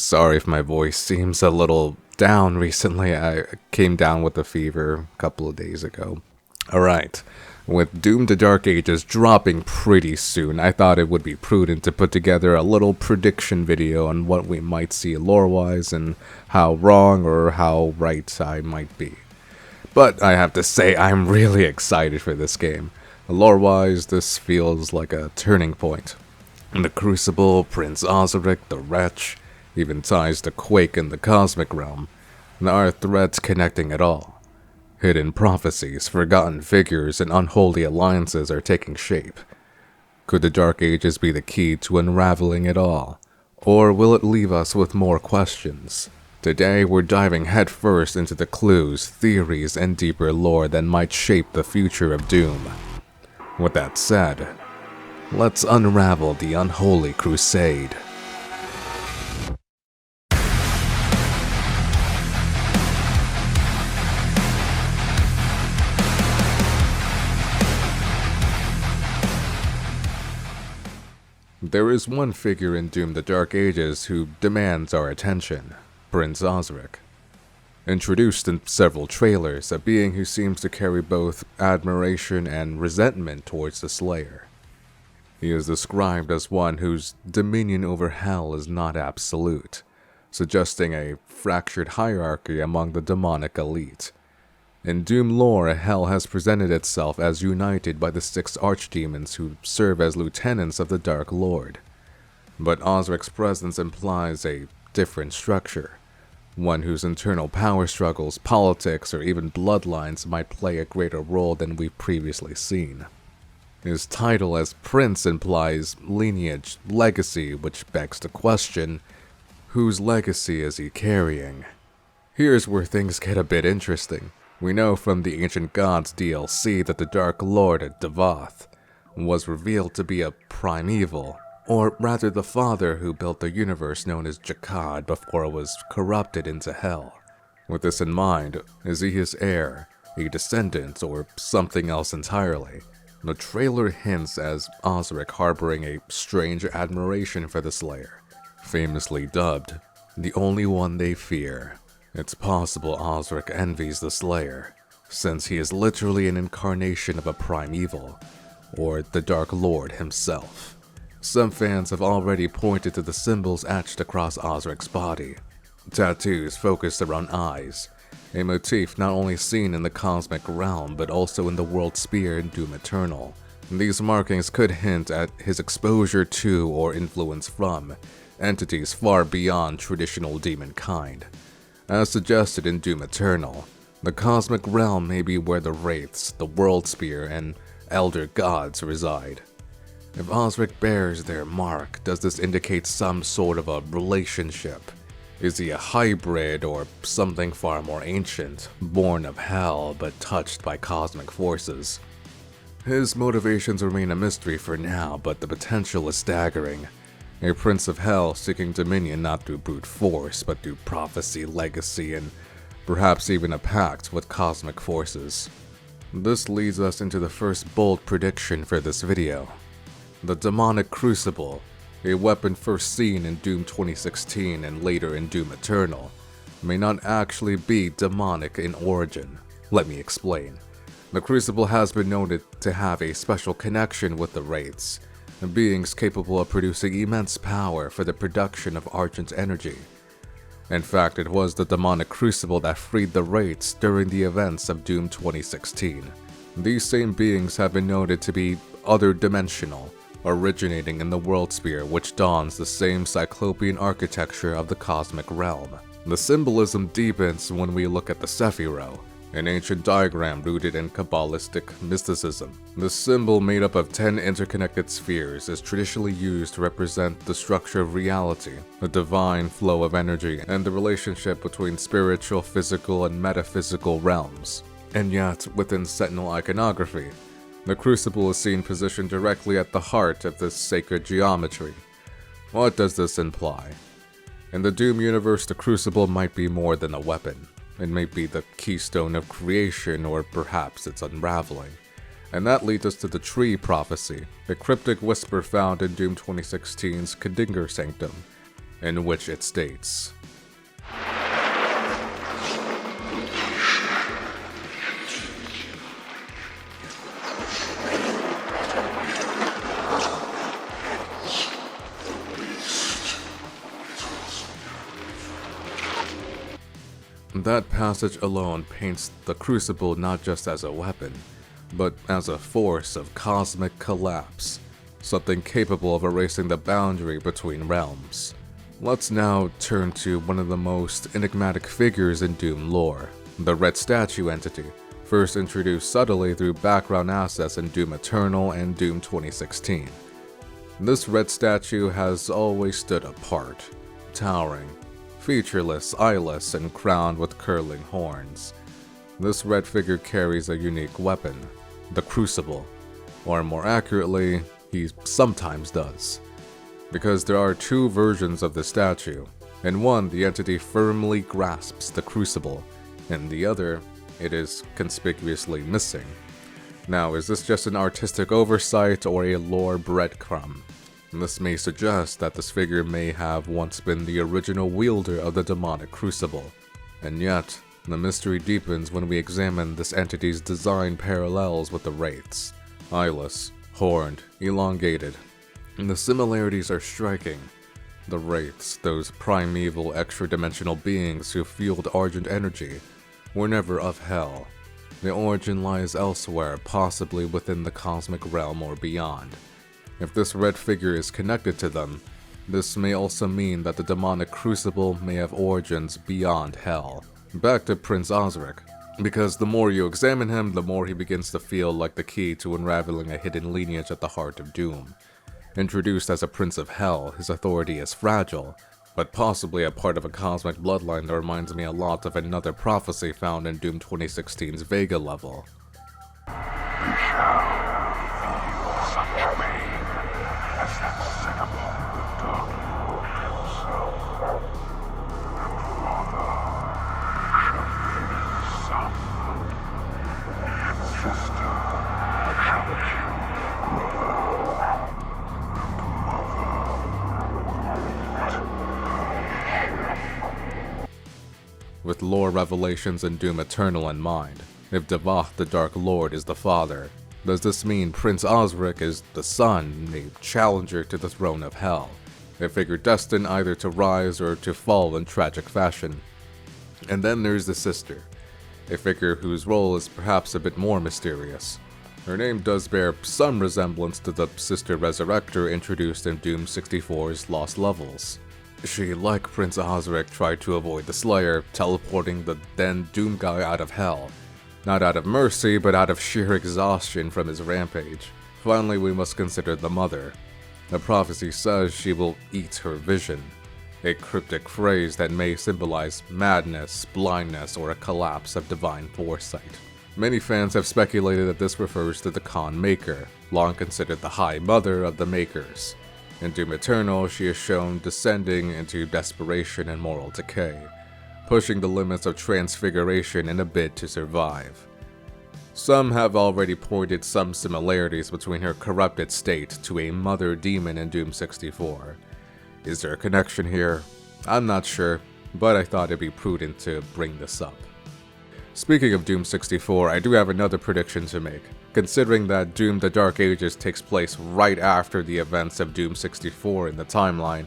Sorry if my voice seems a little down recently. I came down with a fever a couple of days ago. Alright, with Doom the Dark Ages dropping pretty soon, I thought it would be prudent to put together a little prediction video on what we might see lore-wise and how wrong or how right I might be. But I have to say, I'm really excited for this game. Lore-wise, this feels like a turning point. The Crucible, Prince Ozri, the Wretch, even ties to Quake in the cosmic realm. There are threads connecting it all. Hidden prophecies, forgotten figures, and unholy alliances are taking shape. Could the Dark Ages be the key to unraveling it all? Or will it leave us with more questions? Today, we're diving headfirst into the clues, theories, and deeper lore that might shape the future of Doom. With that said, let's unravel the unholy crusade. There is one figure in Doom the Dark Ages who demands our attention, Prince Ozri. Introduced in several trailers, a being who seems to carry both admiration and resentment towards the Slayer. He is described as one whose dominion over hell is not absolute, suggesting a fractured hierarchy among the demonic elite. In Doom lore, hell has presented itself as united by the 6 archdemons who serve as lieutenants of the Dark Lord. But Ozri's presence implies a different structure, one whose internal power struggles, politics, or even bloodlines might play a greater role than we've previously seen. His title as Prince implies lineage, legacy, which begs the question, whose legacy is he carrying? Here's where things get a bit interesting. We know from the Ancient Gods DLC that the Dark Lord at Devoth was revealed to be a primeval, or rather the father who built the universe known as Jakad before it was corrupted into hell. With this in mind, is he his heir, a descendant, or something else entirely? The trailer hints as Ozri harboring a strange admiration for the Slayer, famously dubbed the only one they fear. It's possible Ozri envies the Slayer, since he is literally an incarnation of a primeval, or the Dark Lord himself. Some fans have already pointed to the symbols etched across Ozri's body. Tattoos focused around eyes, a motif not only seen in the cosmic realm but also in the World Spear in Doom Eternal. These markings could hint at his exposure to or influence from entities far beyond traditional demon kind. As suggested in Doom Eternal, the cosmic realm may be where the Wraiths, the World Spear, and Elder Gods reside. If Ozri bears their mark, does this indicate some sort of a relationship? Is he a hybrid or something far more ancient, born of hell but touched by cosmic forces? His motivations remain a mystery for now, but the potential is staggering. A prince of hell seeking dominion not through brute force, but through prophecy, legacy, and perhaps even a pact with cosmic forces. This leads us into the first bold prediction for this video. The demonic Crucible, a weapon first seen in Doom 2016 and later in Doom Eternal, may not actually be demonic in origin. Let me explain. The Crucible has been noted to have a special connection with the Wraiths, beings capable of producing immense power for the production of Argent energy. In fact, it was the demonic Crucible that freed the Wraiths during the events of Doom 2016. These same beings have been noted to be other-dimensional, originating in the World Spear, which dons the same cyclopean architecture of the cosmic realm. The symbolism deepens when we look at the Sephiro, an ancient diagram rooted in Kabbalistic mysticism. The symbol, made up of 10 interconnected spheres, is traditionally used to represent the structure of reality, the divine flow of energy, and the relationship between spiritual, physical, and metaphysical realms. And yet, within Sentinel iconography, the Crucible is seen positioned directly at the heart of this sacred geometry. What does this imply? In the Doom universe, the Crucible might be more than a weapon. It may be the keystone of creation, or perhaps its unraveling. And that leads us to the Tree Prophecy, the cryptic whisper found in Doom 2016's Kadinger Sanctum. in which it states, that passage alone paints the Crucible not just as a weapon, but as a force of cosmic collapse, something capable of erasing the boundary between realms. Let's now turn to one of the most enigmatic figures in Doom lore, the Red Statue entity, first introduced subtly through background assets in Doom Eternal and Doom 2016. This Red Statue has always stood apart, towering, featureless, eyeless, and crowned with curling horns. This red figure carries a unique weapon, the Crucible, or more accurately, he sometimes does. Because there are two versions of the statue. In one, the entity firmly grasps the Crucible, in the other, it is conspicuously missing. Now, is this just an artistic oversight or a lore breadcrumb? This may suggest that this figure may have once been the original wielder of the demonic Crucible, and yet, the mystery deepens when we examine this entity's design parallels with the Wraiths. Eyeless, horned, elongated, and the similarities are striking. The Wraiths, those primeval extra-dimensional beings who fueled Argent energy, were never of Hell. Their origin lies elsewhere, possibly within the cosmic realm or beyond. If this red figure is connected to them, this may also mean that the demonic Crucible may have origins beyond Hell. Back to Prince Ozri, because the more you examine him, the more he begins to feel like the key to unraveling a hidden lineage at the heart of Doom. Introduced as a Prince of Hell, his authority is fragile, but possibly a part of a cosmic bloodline that reminds me a lot of another prophecy found in Doom 2016's Vega level. You shall feel such pain as that cinnamon the Dark Lord himself. And father shall be son, and sister shall kill brother, and mother. With lore revelations in Doom Eternal in mind, if Devoth the Dark Lord is the father, does this mean Prince Ozri is the son, a challenger to the throne of Hell, a figure destined either to rise or to fall in tragic fashion? And then there's the sister, a figure whose role is perhaps a bit more mysterious. Her name does bear some resemblance to the Sister Resurrector introduced in Doom 64's Lost Levels. She, like Prince Ozri, tried to avoid the Slayer, teleporting the then Doom guy out of Hell. Not out of mercy, but out of sheer exhaustion from his rampage. Finally, we must consider the Mother. The prophecy says she will eat her vision, a cryptic phrase that may symbolize madness, blindness, or a collapse of divine foresight. Many fans have speculated that this refers to the Khan Maker, long considered the High Mother of the Makers. In Doom Eternal, she is shown descending into desperation and moral decay, pushing the limits of transfiguration in a bid to survive. Some have already pointed some similarities between her corrupted state to a mother demon in Doom 64. Is there a connection here? I'm not sure, but I thought it'd be prudent to bring this up. Speaking of Doom 64, I do have another prediction to make. Considering that Doom the Dark Ages takes place right after the events of Doom 64 in the timeline,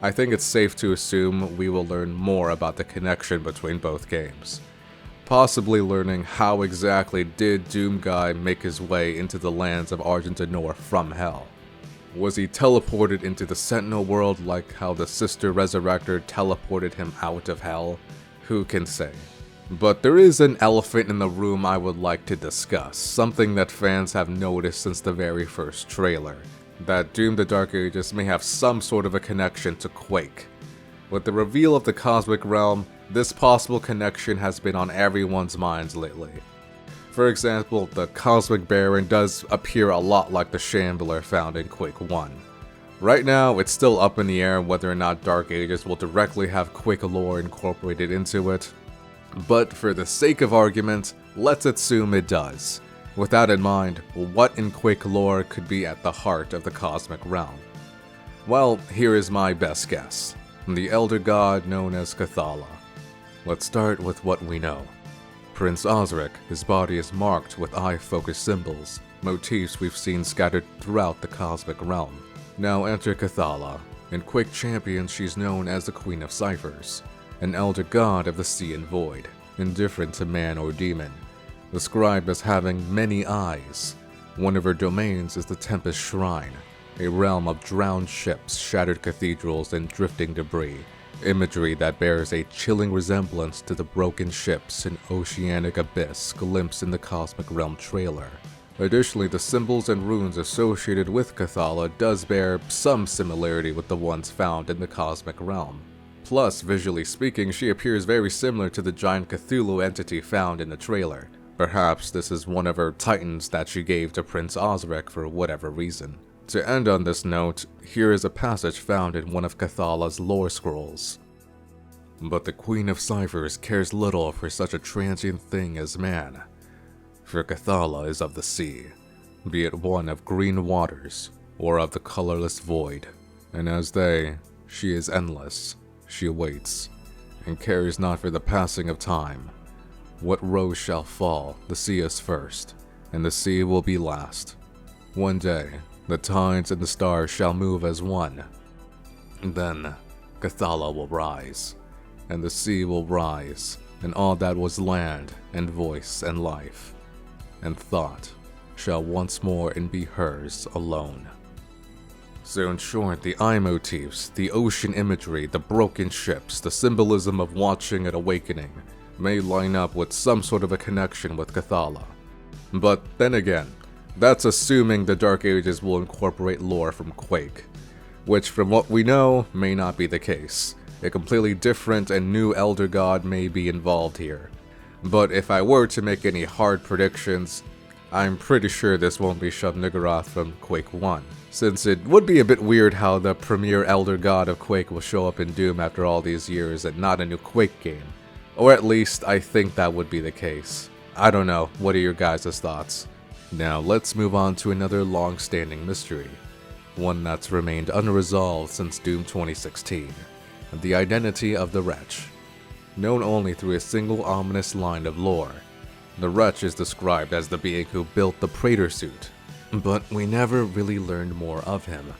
I think it's safe to assume we will learn more about the connection between both games. Possibly learning how exactly did Doom Guy make his way into the lands of Argent from Hell. Was he teleported into the Sentinel world like how the Sister Resurrector teleported him out of Hell? Who can say? But there is an elephant in the room I would like to discuss, something that fans have noticed since the very first trailer. That Doom the Dark Ages may have some sort of a connection to Quake. With the reveal of the Cosmic Realm, this possible connection has been on everyone's minds lately. For example, the Cosmic Baron does appear a lot like the Shambler found in Quake 1. Right now, it's still up in the air whether or not Dark Ages will directly have Quake lore incorporated into it, but for the sake of argument, let's assume it does. With that in mind, what in Quake lore could be at the heart of the Cosmic Realm? Well, here is my best guess. the elder god known as Cathala. Let's start with what we know. Prince Ozri, his body is marked with eye-focused symbols, motifs we've seen scattered throughout the cosmic realm. Now enter Cathala. In Quake Champions, she's known as the Queen of Ciphers, an elder god of the sea and void, indifferent to man or demon, described as having many eyes. One of her domains is the Tempest Shrine, a realm of drowned ships, shattered cathedrals, and drifting debris, imagery that bears a chilling resemblance to the broken ships in Oceanic Abyss glimpsed in the Cosmic Realm trailer. Additionally, the symbols and runes associated with Cathala does bear some similarity with the ones found in the Cosmic Realm. Plus, visually speaking, she appears very similar to the giant Cthulhu entity found in the trailer. Perhaps this is one of her titans that she gave to Prince Ozri for whatever reason. To end on this note, here is a passage found in one of Cathala's lore scrolls. But the Queen of Ciphers cares little for such a transient thing as man. For Cathala is of the sea, be it one of green waters or of the colorless void. And as she is endless, she waits, and cares not for the passing of time. What rose shall fall, the sea is first, and the sea will be last. One day, the tides and the stars shall move as one. Then, Cathala will rise, and the sea will rise, and all that was land, and voice, and life, and thought, shall once more and be hers alone. So in short, the eye motifs, the ocean imagery, the broken ships, the symbolism of watching an awakening, may line up with some sort of a connection with Cathala. But then again, that's assuming the Dark Ages will incorporate lore from Quake, which from what we know may not be the case. A completely different and new Elder God may be involved here. But if I were to make any hard predictions, I'm pretty sure this won't be Shub-Niggurath from Quake 1, since it would be a bit weird how the premier Elder God of Quake will show up in Doom after all these years and not a new Quake game. Or at least, I think that would be the case. I don't know, what are your guys' thoughts? Now let's move on to another long-standing mystery, one that's remained unresolved since Doom 2016, the identity of the Wretch. Known only through a single ominous line of lore, the Wretch is described as the being who built the Praetor suit, but we never really learned more of him.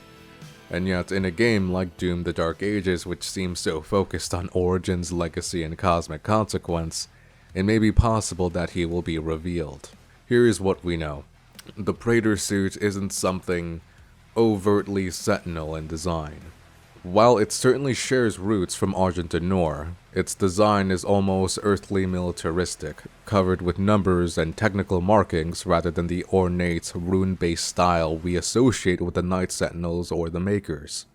And yet, in a game like Doom the Dark Ages, which seems so focused on origins, legacy, and cosmic consequence, it may be possible that he will be revealed. Here is what we know. The Praetor suit isn't something overtly Sentinel in design. While it certainly shares roots from Argent Noir, its design is almost earthly militaristic, covered with numbers and technical markings rather than the ornate, rune-based style we associate with the Night Sentinels or the Makers.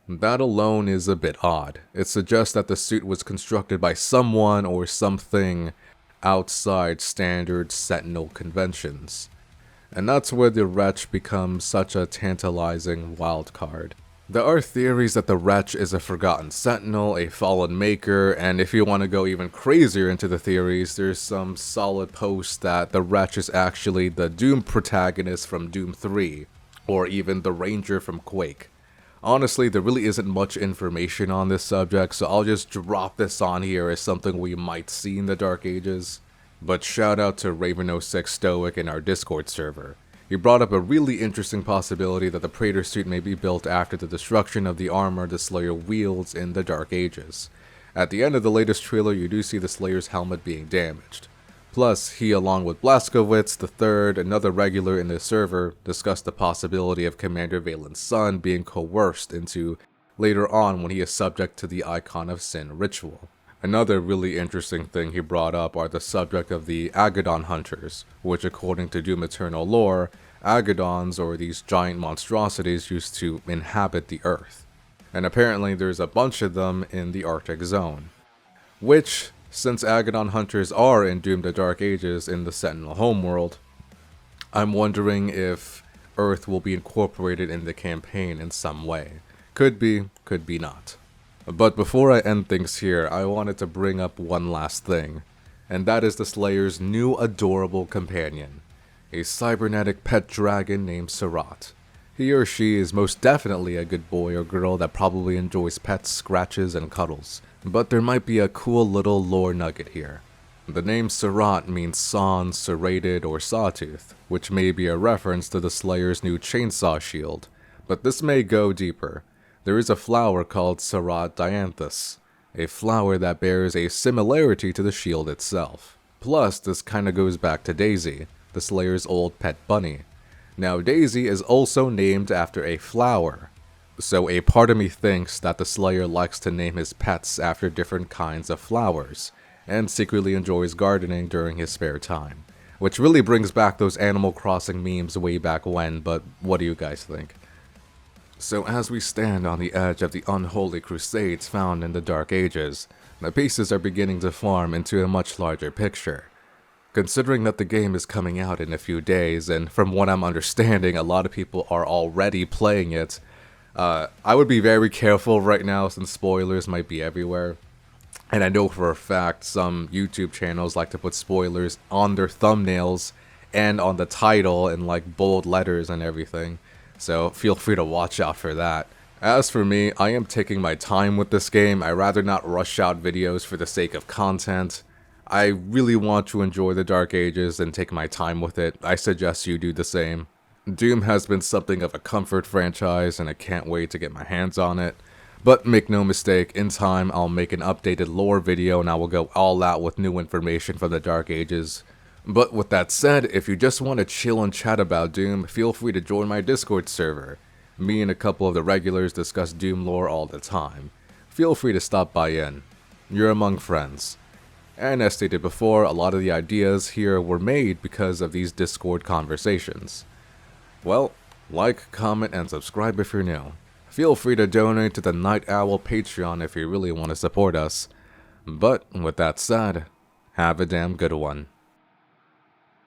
That alone is a bit odd. It suggests that the suit was constructed by someone or something outside standard Sentinel conventions. And that's where the Wretch becomes such a tantalizing wildcard. There are theories that the Wretch is a forgotten Sentinel, a fallen Maker, and if you want to go even crazier into the theories, there's some solid posts that the Wretch is actually the Doom protagonist from Doom 3, or even the Ranger from Quake. Honestly, there really isn't much information on this subject, so I'll just drop this on here as something we might see in the Dark Ages. But shout out to Raven06 Stoic in our Discord server. He brought up a really interesting possibility that the Praetor suit may be built after the destruction of the armor the Slayer wields in the Dark Ages. At the end of the latest trailer, you do see the Slayer's helmet being damaged. Plus, he, along with Blazkowicz III, another regular in the server, discussed the possibility of Commander Valen's son being coerced into later on when he is subject to the Icon of Sin ritual. Another really interesting thing he brought up are the subject of the Agadon Hunters, which according to Doom Eternal lore, Agadons, or these giant monstrosities, used to inhabit the Earth. And apparently there's a bunch of them in the Arctic Zone. Which, since Agadon Hunters are in Doom the Dark Ages in the Sentinel homeworld, I'm wondering if Earth will be incorporated in the campaign in some way. Could be not. But before I end things here, I wanted to bring up one last thing, and that is the Slayer's new adorable companion, a cybernetic pet dragon named Sarat. He or she is most definitely a good boy or girl that probably enjoys pets, scratches, and cuddles. But there might be a cool little lore nugget here. The name Serrat means sawn, serrated, or sawtooth, which may be a reference to the Slayer's new chainsaw shield. But this may go deeper. There is a flower called Serrat dianthus, a flower that bears a similarity to the shield itself. Plus, this kinda goes back to Daisy, the Slayer's old pet bunny. Now, Daisy is also named after a flower, so a part of me thinks that the Slayer likes to name his pets after different kinds of flowers, and secretly enjoys gardening during his spare time. Which really brings back those Animal Crossing memes way back when, but what do you guys think? So as we stand on the edge of the unholy crusades found in the Dark Ages, the pieces are beginning to form into a much larger picture. Considering that the game is coming out in a few days, and from what I'm understanding, a lot of people are already playing it, I would be very careful right now since spoilers might be everywhere. And I know for a fact some YouTube channels like to put spoilers on their thumbnails and on the title in like bold letters and everything, so feel free to watch out for that. As for me, I am taking my time with this game. I'd rather not rush out videos for the sake of content. I really want to enjoy the Dark Ages and take my time with it. I suggest you do the same. Doom has been something of a comfort franchise, and I can't wait to get my hands on it. But make no mistake, in time I'll make an updated lore video and I will go all out with new information from the Dark Ages. But with that said, if you just want to chill and chat about Doom, feel free to join my Discord server. Me and a couple of the regulars discuss Doom lore all the time. Feel free to stop by in. You're among friends. And as stated before, a lot of the ideas here were made because of these Discord conversations. Well, like, comment, and subscribe if you're new. Feel free to donate to the Night Owl Patreon if you really want to support us. But with that said, have a damn good one.